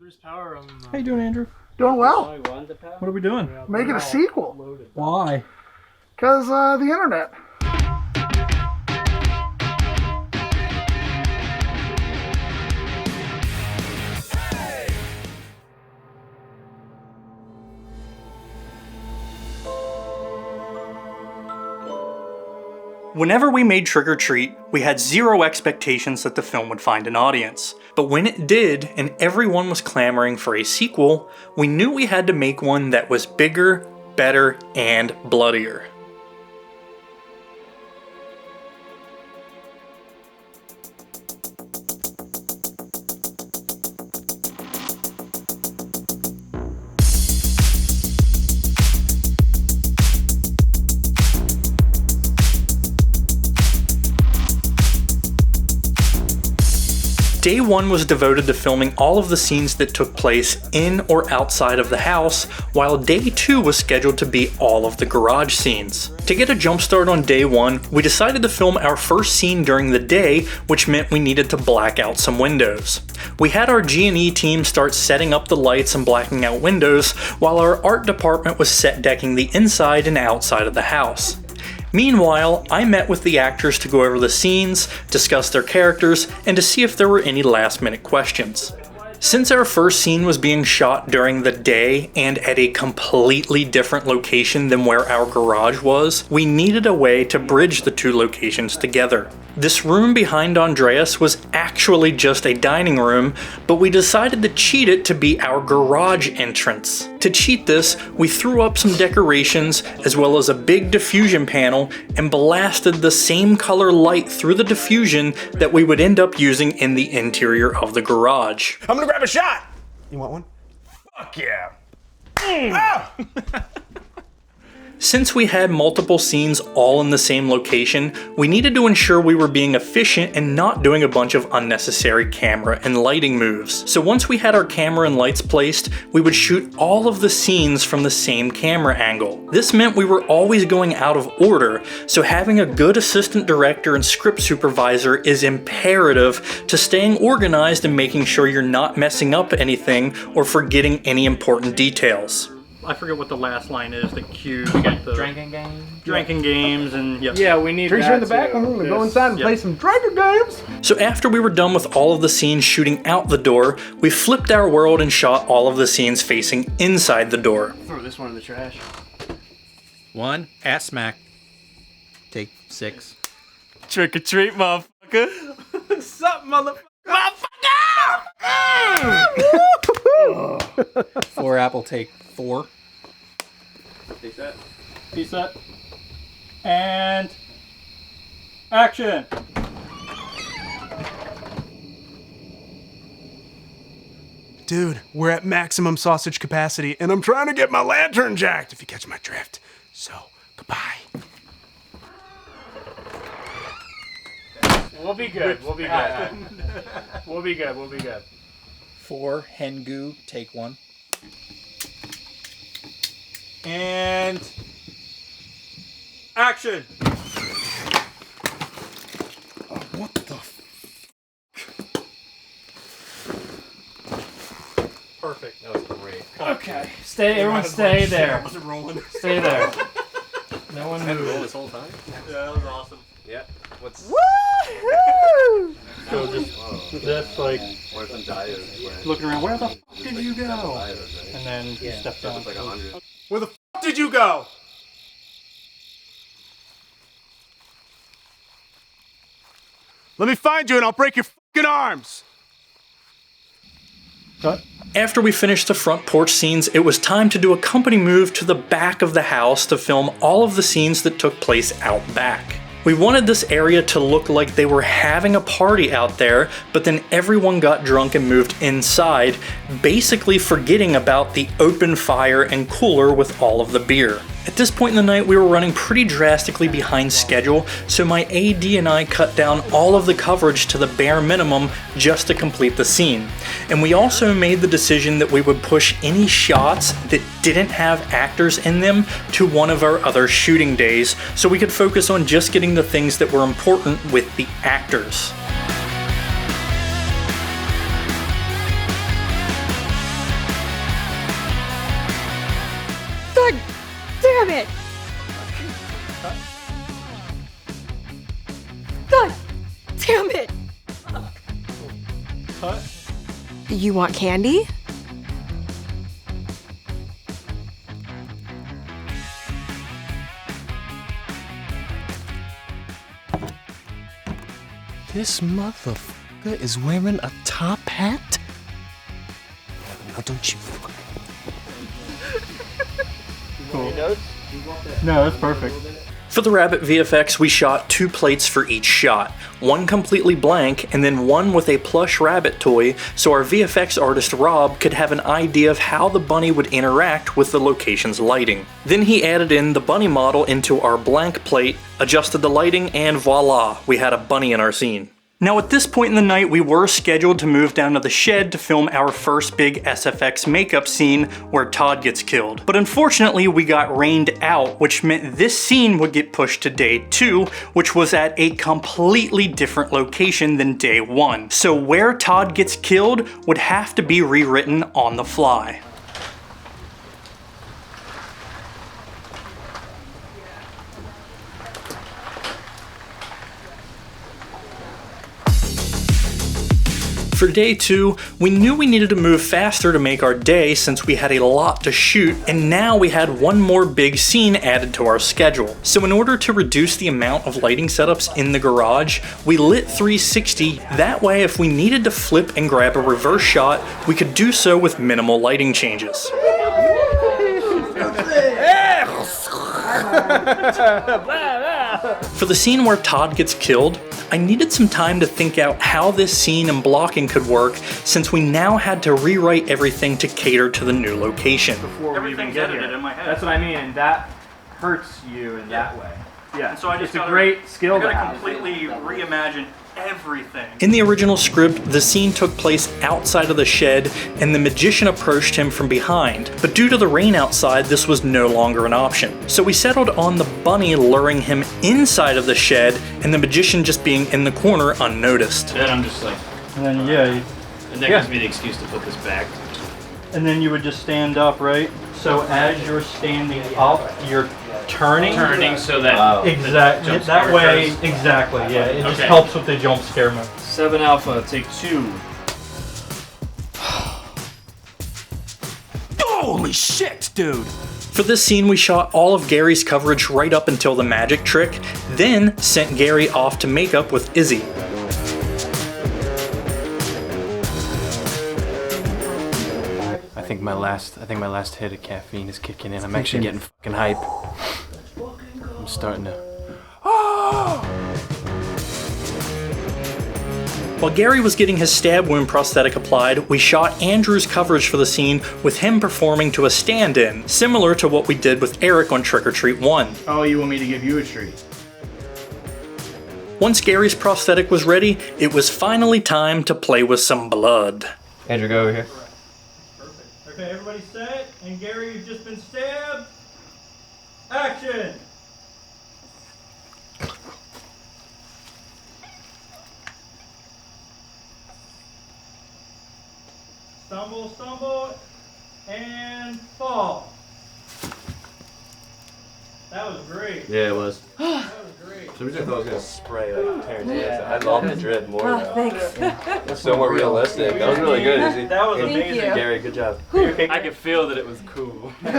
There's power on. How you doing, Andrew? Doing well. What are we doing? Making a sequel. Why? Because the internet. Whenever we made Trick or Treat, we had zero expectations that the film would find an audience. But when it did, and everyone was clamoring for a sequel, we knew we had to make one that was bigger, better, and bloodier. Day one was devoted to filming all of the scenes that took place in or outside of the house, while day two was scheduled to be all of the garage scenes. To get a jump start on day one, we decided to film our first scene during the day, which meant we needed to black out some windows. We had our G&E team start setting up the lights and blacking out windows, while our art department was set decking the inside and outside of the house. Meanwhile, I met with the actors to go over the scenes, discuss their characters, and to see if there were any last-minute questions. Since our first scene was being shot during the day and at a completely different location than where our garage was, we needed a way to bridge the two locations together. This room behind Andreas was actually just a dining room, but we decided to cheat it to be our garage entrance. To cheat this, we threw up some decorations as well as a big diffusion panel and blasted the same color light through the diffusion that we would end up using in the interior of the garage. I'm gonna grab a shot! You want one? Fuck yeah! Ah! Since we had multiple scenes all in the same location, we needed to ensure we were being efficient and not doing a bunch of unnecessary camera and lighting moves. So once we had our camera and lights placed, we would shoot all of the scenes from the same camera angle. This meant we were always going out of order, so having a good assistant director and script supervisor is imperative to staying organized and making sure you're not messing up anything or forgetting any important details. I forget what the last line is, the cue, we got the Drinking games? drinking games, and yep. Yeah, we need Trees that are in the back. too. I'm gonna go inside and play some drinking games. So after we were done with all of the scenes shooting out the door, we flipped our world and shot all of the scenes facing inside the door. Throw this one in the trash. One, ass smack. Take 6. Trick or treat, motherfucker. What's up, motherfucker? 4 apple, take 4. Take that. Piece that. And action! Dude, we're at maximum sausage capacity, and I'm trying to get my lantern jacked, if you catch my drift. So, goodbye. We'll be good. We'll be good. We'll be good. We'll be good. 4, Hengu, take 1. And action! What the Perfect. That was great. Okay. Everyone stay there. Wasn't rolling. Stay there. No one Roll move. this whole time? Yeah, that was awesome. Yeah. What's... Woo! So just like What if I'm diet? looking around, where the f*** did you go? And then you step down. It's like 100. Where the f*** did you go? Let me find you and I'll break your f***ing arms! After we finished the front porch scenes, it was time to do a company move to the back of the house to film all of the scenes that took place out back. We wanted this area to look like they were having a party out there, but then everyone got drunk and moved inside, basically forgetting about the open fire and cooler with all of the beer. At this point in the night, we were running pretty drastically behind schedule, so my AD and I cut down all of the coverage to the bare minimum just to complete the scene. And we also made the decision that we would push any shots that didn't have actors in them to one of our other shooting days, so we could focus on just getting the things that were important with the actors. Damn it! God damn it! Cut. You want candy? This motherfucker is wearing a top hat? Now don't you... No, that's perfect. For the rabbit VFX, we shot 2 plates for each shot, one completely blank and then one with a plush rabbit toy, so our VFX artist Rob could have an idea of how the bunny would interact with the location's lighting. Then he added in the bunny model into our blank plate, adjusted the lighting, and voila, we had a bunny in our scene. Now at this point in the night, we were scheduled to move down to the shed to film our first big SFX makeup scene where Todd gets killed. But unfortunately, we got rained out, which meant this scene would get pushed to day 2, which was at a completely different location than day 1. So where Todd gets killed would have to be rewritten on the fly. For day 2, we knew we needed to move faster to make our day since we had a lot to shoot, and now we had one more big scene added to our schedule. So in order to reduce the amount of lighting setups in the garage, we lit 360, that way if we needed to flip and grab a reverse shot, we could do so with minimal lighting changes. For the scene where Todd gets killed, I needed some time to think out how this scene and blocking could work since we now had to rewrite everything to cater to the new location. Before we even get here. in my head. That's what I mean, and that hurts you in that way. Yeah, And so I just it's a great skill to have. completely reimagine everything. In the original script, the scene took place outside of the shed and the magician approached him from behind, but due to the rain outside, this was no longer an option. So we settled on the bunny luring him inside of the shed and the magician just being in the corner unnoticed. Then I'm just like, And then yeah, and that gives me the excuse to put this back. and then you would just stand up, right? So as you're standing up, you're turning. So that Exactly. jump That scare way, occurs. exactly. Yeah, it just Okay. helps with the jump scare move. 7 Alpha, take 2. Holy shit, dude! For this scene, we shot all of Gary's coverage right up until the magic trick, then sent Gary off to makeup with Izzy. I think my last hit of caffeine is kicking in. I'm actually getting fucking hype. I'm starting to. While Gary was getting his stab wound prosthetic applied, we shot Andrew's coverage for the scene with him performing to a stand-in, similar to what we did with Eric on Trick or Treat 1. Oh, you want me to give you a treat? Once Gary's prosthetic was ready, it was finally time to play with some blood. Andrew, go over here. Okay, everybody set, and Gary, you've just been stabbed. Action! Stumble, stumble, and fall. That was great. Yeah, it was. That was great. So we just thought I was gonna spray like Terrence. I love the drip more. Oh, thanks. It's so more realistic. That was really good, Izzy. That was Thank amazing. you. Gary, good job. I could feel that it was cool. And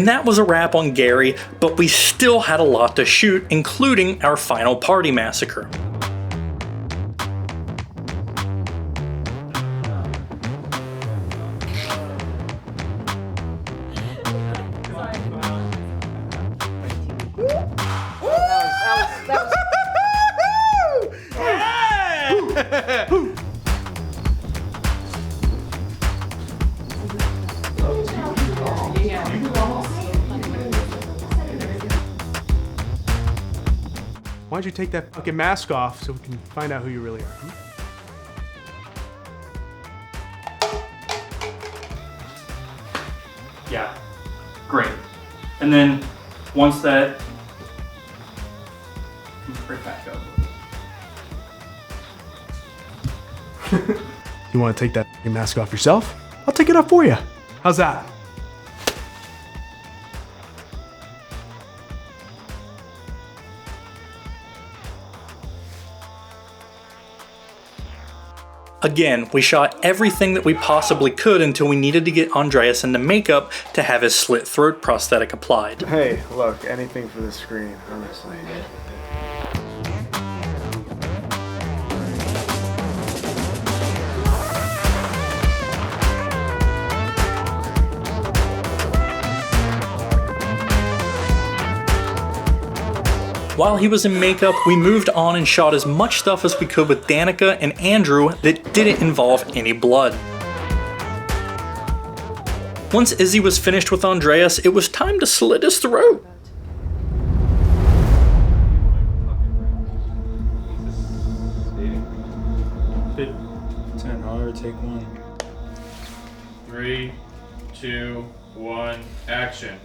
that was a wrap on Gary, but we still had a lot to shoot, including our final party massacre. Why'd you take that fucking mask off so we can find out who you really are? Yeah, great. And then once that, right back up. You want to take that fucking mask off yourself? I'll take it off for you. How's that? Again, we shot everything that we possibly could until we needed to get Andreas into makeup to have his slit throat prosthetic applied. Hey, look, anything for the screen, honestly. While he was in makeup, we moved on and shot as much stuff as we could with Danica and Andrew that didn't involve any blood. Once Izzy was finished with Andreas, it was time to slit his throat. Ten hard, take one. 3, 2, 1, action.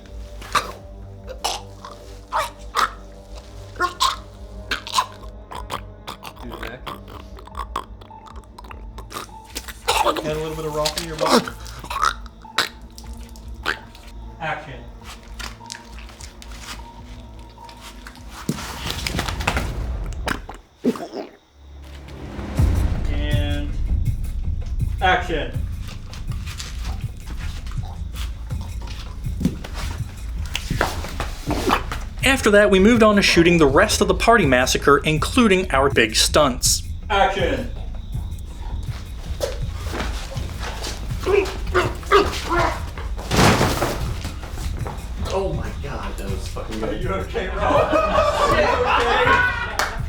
Got a little bit of rock in your butt. Action. And action. After that, we moved on to shooting the rest of the party massacre, including our big stunts. Action. Oh my god, that was fucking Are good. you okay, Rob? Are you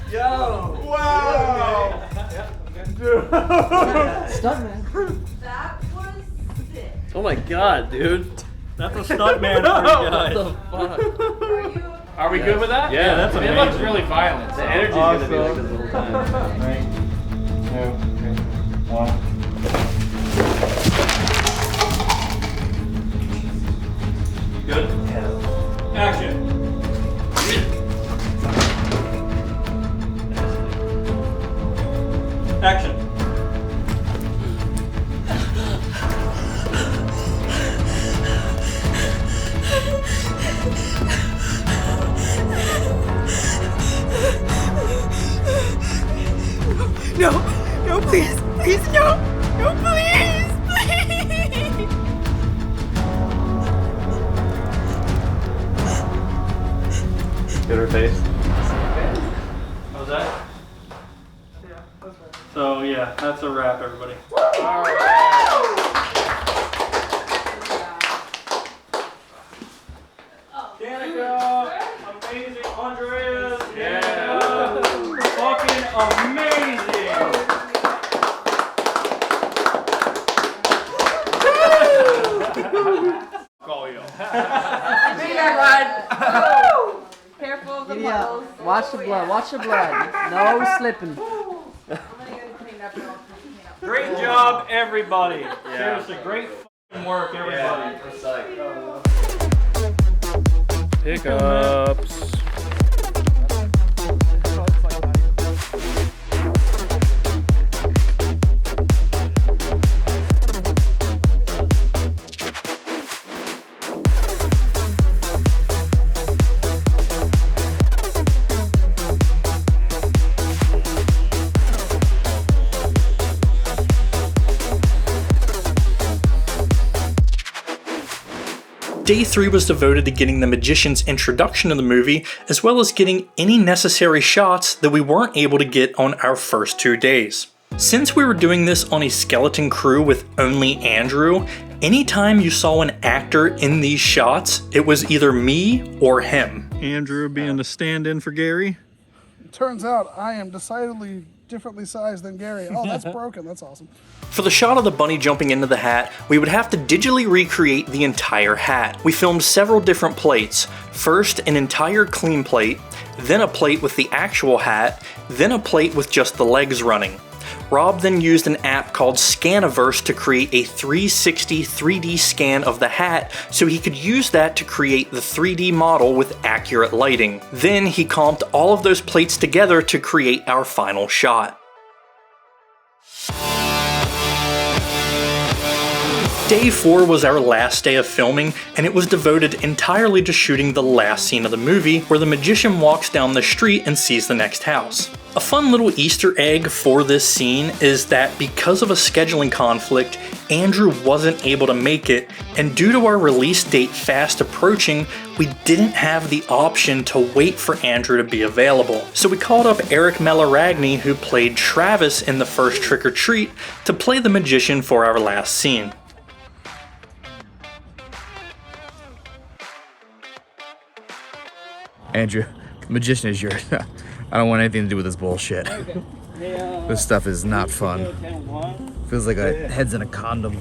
okay? Yo! Wow! That was sick. Oh my god, dude. That's a stuntman for you guys. What the fuck? Are you? Are we good with that? Yeah, that's It amazing. looks really violent. The energy's gonna be like this the whole time. 3, 2, 1. Good? Action. Action. No, no, please, please, no, no, please, please. Get her face. How's that? Yeah, that's right. So yeah, that's a wrap, everybody. Danica, amazing. Andreas, yeah, fucking amazing. Call you. Careful of the puddles. Watch the blood. Watch the blood. No slipping. I'm gonna get cleaned up. Great job, everybody. Seriously, great fucking work, everybody. Pickups. Day 3 was devoted to getting the magician's introduction to the movie, as well as getting any necessary shots that we weren't able to get on our first 2 days. Since we were doing this on a skeleton crew with only Andrew, anytime you saw an actor in these shots, it was either me or him. Andrew being the stand-in for Gary. Turns out I am decidedly differently sized than Gary. Oh, that's broken. That's awesome. For the shot of the bunny jumping into the hat, we would have to digitally recreate the entire hat. We filmed several different plates. First, an entire clean plate, then a plate with the actual hat, then a plate with just the legs running. Rob then used an app called Scaniverse to create a 360 3D scan of the hat so he could use that to create the 3D model with accurate lighting. Then he comped all of those plates together to create our final shot. Day 4 was our last day of filming, and it was devoted entirely to shooting the last scene of the movie where the magician walks down the street and sees the next house. A fun little Easter egg for this scene is that because of a scheduling conflict, Andrew wasn't able to make it, and due to our release date fast approaching, we didn't have the option to wait for Andrew to be available. So we called up Eric Melaragni, who played Travis in the first Trick or Treat, to play the magician for our last scene. Andrew, the magician is yours. I don't want anything to do with this bullshit. This stuff is not fun. Feels like a head's in a condom.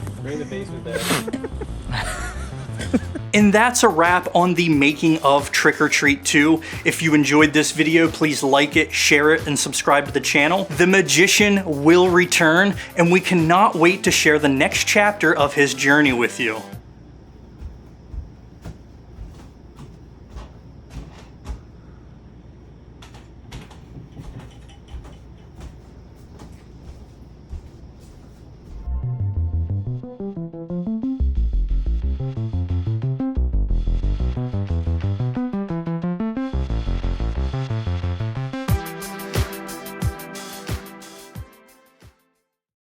And that's a wrap on the making of Trick or Treat 2. If you enjoyed this video, please like it, share it, and subscribe to the channel. The magician will return, and we cannot wait to share the next chapter of his journey with you.